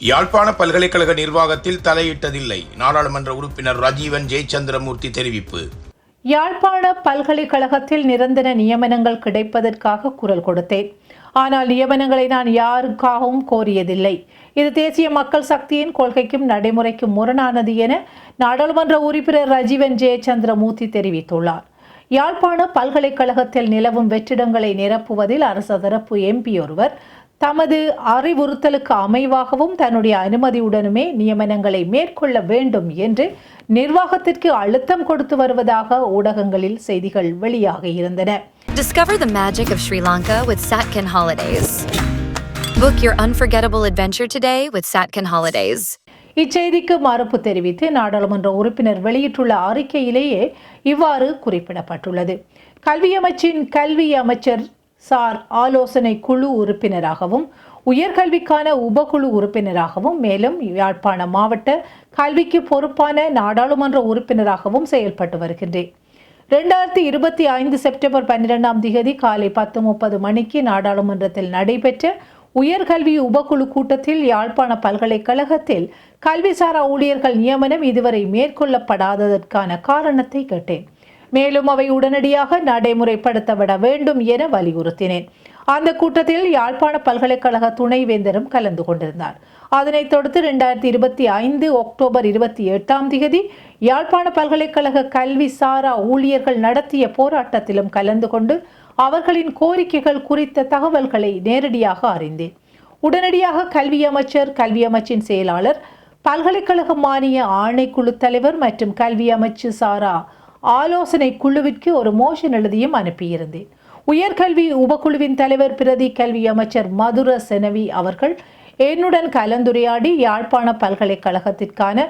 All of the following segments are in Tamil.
யாழ்ப்பாண பல்கலைக்கழக நிர்வாகத்தில் தலையிட்டதில்லை. நாடாளுமன்ற உறுப்பினர் ரஜீவன் ஜெயச்சந்திரமூர்த்தி தெரிவிப்பு. யாழ்ப்பாண பல்கலைக்கழகத்தில் நிரந்தர நியமனங்கள் கிடைப்பதற்காக குரல் கொடுத்தேன். ஆனால் நியமனங்களை நான் யாருக்காகவும் கோரியதில்லை. இது தேசிய மக்கள் சக்தியின் கொள்கைக்கும் நடைமுறைக்கும் முரணானது என நாடாளுமன்ற உறுப்பினர் ரஜீவன் ஜெயச்சந்திரமூர்த்தி தெரிவித்துள்ளார். யாழ்ப்பாண பல்கலைக்கழகத்தில் நிலவும் வெற்றிடங்களை நிரப்புவதில் அரசு தரப்பு எம்பி ஒருவர் தமது அறிவுறுத்தலுக்கு அமைவாகவும் தன்னுடைய அனுமதியுடனுமே நியமனங்களை மேற்கொள்ள வேண்டும் என்று நிர்வாகத்திற்கு அழுத்தம் கொடுத்து வருவதாக ஊடகங்களில் செய்திகள் வெளியாக இருந்தன. Discover the magic of Sri Lanka with Satkin Holidays. Book your unforgettable adventure today with Satkin Holidays. இச்செய்திக்கு மறுப்பு தெரிவித்து நாடாளுமன்ற உறுப்பினர் வெளியிட்டுள்ள அறிக்கையிலேயே இவ்வாறு குறிப்பிடப்பட்டுள்ளது. கல்வி அமைச்சின் கல்வி அமைச்சர் சார் ஆலோசனை குழு உறுப்பினராகவும் உயர்கல்விக்கான உபகுழு உறுப்பினராகவும் மேலும் யாழ்ப்பாண மாவட்ட கல்விக்கு பொறுப்பான நாடாளுமன்ற உறுப்பினராகவும் செயல்பட்டு வருகின்றேன். 2025 செப்டம்பர் 12 காலை 10:30 மணிக்கு நாடாளுமன்றத்தில் நடைபெற்ற உயர்கல்வி உபகுழு கூட்டத்தில் யாழ்ப்பாண பல்கலைக்கழகத்தில் கல்விசாரா ஊழியர்கள் நியமனம் இதுவரை மேற்கொள்ளப்படாததற்கான காரணத்தை கேட்டேன். மேலும் அவை உடனடியாக நடைமுறைப்படுத்தப்பட வேண்டும் என வலியுறுத்தினேன். அந்த கூட்டத்தில் யாழ்ப்பாண பல்கலைக்கழக துணைவேந்தரும் கலந்து கொண்டிருந்தார். அதனைத் தொடர்ந்து 2025 அக்டோபர் 28 யாழ்ப்பாண பல்கலைக்கழக கல்வி சாரா ஊழியர்கள் நடத்திய போராட்டத்திலும் கலந்து கொண்டு அவர்களின் கோரிக்கைகள் குறித்த தகவல்களை நேரடியாக அறிந்தேன். உடனடியாக கல்வி அமைச்சர், கல்வி அமைச்சின் செயலாளர், பல்கலைக்கழக மானிய ஆணைக்குழு தலைவர் மற்றும் கல்வி அமைச்சு சாரா ஆலோசனை குழுவிற்கு ஒரு மோஷன் எழுதியும் அனுப்பியிருந்தேன். உயர்கல்வி உபக்குழுவின் தலைவர் பிரதி கல்வி அமைச்சர் மதுர செனவி அவர்கள் என்னுடன் கலந்துரையாடி யாழ்ப்பாண பல்கலைக்கழகத்திற்கான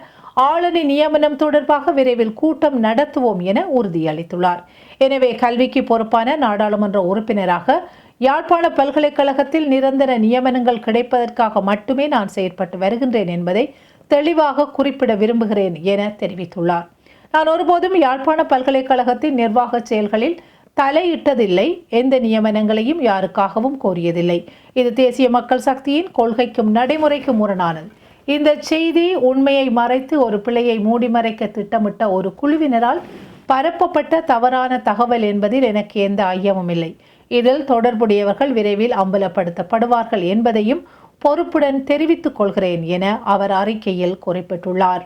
ஆளணி நியமனம் தொடர்பாக விரைவில் கூட்டம் நடத்துவோம் என உறுதியளித்துள்ளார். எனவே கல்விக்கு பொறுப்பான நாடாளுமன்ற உறுப்பினராக யாழ்ப்பாண பல்கலைக்கழகத்தில் நிரந்தர நியமனங்கள் கிடைப்பதற்காக மட்டுமே நான் செயற்பட்டு வருகின்றேன் என்பதை தெளிவாக குறிப்பிட விரும்புகிறேன் என தெரிவித்துள்ளார். நான் ஒருபோதும் யாழ்ப்பாண பல்கலைக்கழகத்தின் நிர்வாக செயல்களில் தலையிட்டதில்லை. எந்த நியமனங்களையும் யாருக்காகவும் கோரியதில்லை. இது தேசிய மக்கள் சக்தியின் கொள்கைக்கும் நடைமுறைக்கும் முரணானது. இந்த செய்தி உண்மையை மறைத்து ஒரு பிழையை மூடி மறைக்க திட்டமிட்ட ஒரு குழுவினரால் பரப்பப்பட்ட தவறான தகவல் என்பதில் எனக்கு எந்த ஐயமும் இல்லை. இதில் தொடர்புடையவர்கள் விரைவில் அம்பலப்படுத்தப்படுவார்கள் என்பதையும் பொறுப்புடன் தெரிவித்துக் கொள்கிறேன் என அவர் அறிக்கையில் குறிப்பிட்டுள்ளார்.